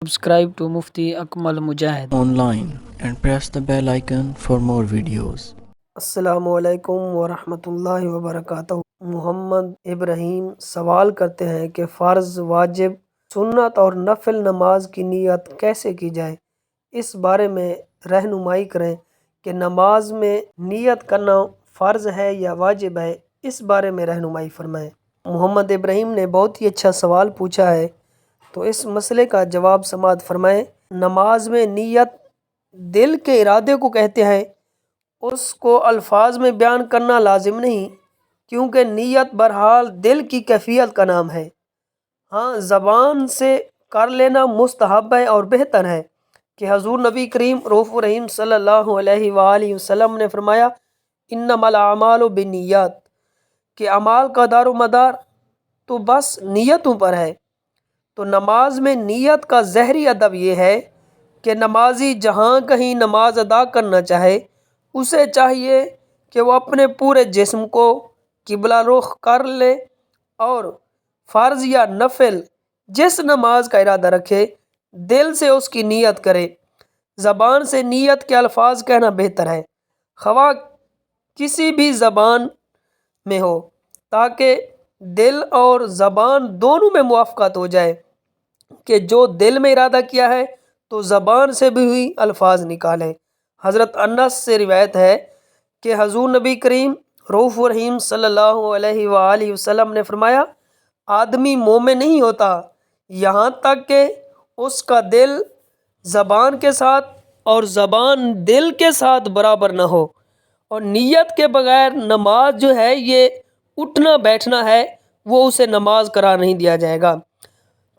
Subscribe to Mufti Akmal Mujahid online and press the bell icon for more videos. السلام علیکم ورحمۃ اللہ وبرکاتہ۔ محمد ابراہیم سوال کرتے ہیں کہ فرض، واجب، سنت اور نفل نماز کی نیت کیسے کی جائے؟ اس بارے میں رہنمائی کریں کہ نماز میں نیت کرنا فرض ہے یا واجب ہے، اس بارے میں رہنمائی فرمائیں۔ محمد ابراہیم نے بہت ہی اچھا سوال پوچھا ہے، تو اس مسئلے کا جواب سماعت فرمائیں۔ نماز میں نیت دل کے ارادے کو کہتے ہیں، اس کو الفاظ میں بیان کرنا لازم نہیں، کیونکہ نیت بہرحال دل کی کیفیت کا نام ہے۔ ہاں، زبان سے کر لینا مستحب ہے اور بہتر ہے کہ حضور نبی کریم رؤوف الرحیم صلی اللہ علیہ وآلہ وسلم نے فرمایا انما الاعمال بالنیات، کہ اعمال کا دار و مدار تو بس نیتوں پر ہے۔ تو نماز میں نیت کا ظاہری ادب یہ ہے کہ نمازی جہاں کہیں نماز ادا کرنا چاہے، اسے چاہیے کہ وہ اپنے پورے جسم کو قبلہ رخ کر لے اور فرض یا نفل جس نماز کا ارادہ رکھے، دل سے اس کی نیت کرے۔ زبان سے نیت کے الفاظ کہنا بہتر ہے، خواہ کسی بھی زبان میں ہو، تاکہ دل اور زبان دونوں میں موافقت ہو جائے کہ جو دل میں ارادہ کیا ہے تو زبان سے بھی ہوئی الفاظ نکالیں۔ حضرت انس سے روایت ہے کہ حضور نبی کریم رؤوف الرحیم صلی اللہ علیہ وآلہ وسلم نے فرمایا آدمی مومن نہیں ہوتا یہاں تک کہ اس کا دل زبان کے ساتھ اور زبان دل کے ساتھ برابر نہ ہو، اور نیت کے بغیر نماز جو ہے یہ اٹھنا بیٹھنا ہے، وہ اسے نماز قرار نہیں دیا جائے گا۔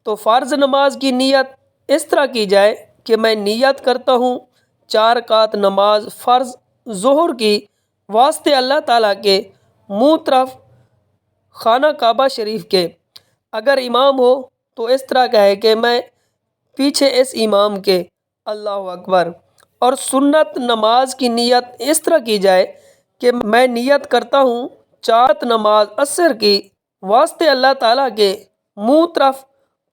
تو فرض نماز کی نیت اس طرح کی جائے کہ میں نیت کرتا ہوں 4 رکعت نماز فرض ظہر کی واسطے اللہ تعالیٰ کے منہ طرف خانہ کعبہ شریف کے۔ اگر امام ہو تو اس طرح کہے کہ میں پیچھے اس امام کے، اللہ اکبر۔ اور سنت نماز کی نیت اس طرح کی جائے کہ میں نیت کرتا ہوں 4 نماز عصر کی واسطے اللہ تعالیٰ کے منہ طرف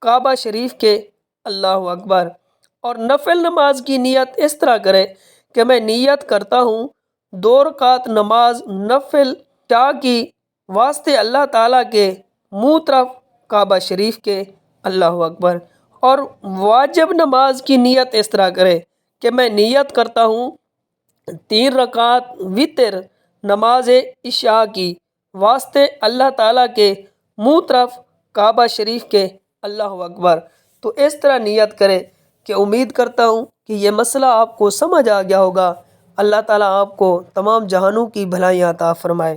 کعبہ شریف کے، اللہ اکبر۔ اور نفل نماز کی نیت اس طرح کرے کہ میں نیت کرتا ہوں 2 رکعت نماز نفل عشاء کی واسطے اللہ تعالیٰ کے منہ طرف کعبہ شریف کے، اللہ اکبر۔ اور واجب نماز کی نیت اس طرح کرے کہ میں نیت کرتا ہوں 3 رکعت وتر نماز عشاء کی واسطے اللہ تعالیٰ کے منہ طرف کعبہ شریف کے، اللہ اکبر۔ تو اس طرح نیت کرے کہ امید کرتا ہوں کہ یہ مسئلہ آپ کو سمجھ آ گیا ہوگا۔ اللہ تعالیٰ آپ کو تمام جہانوں کی بھلائیاں عطا فرمائے۔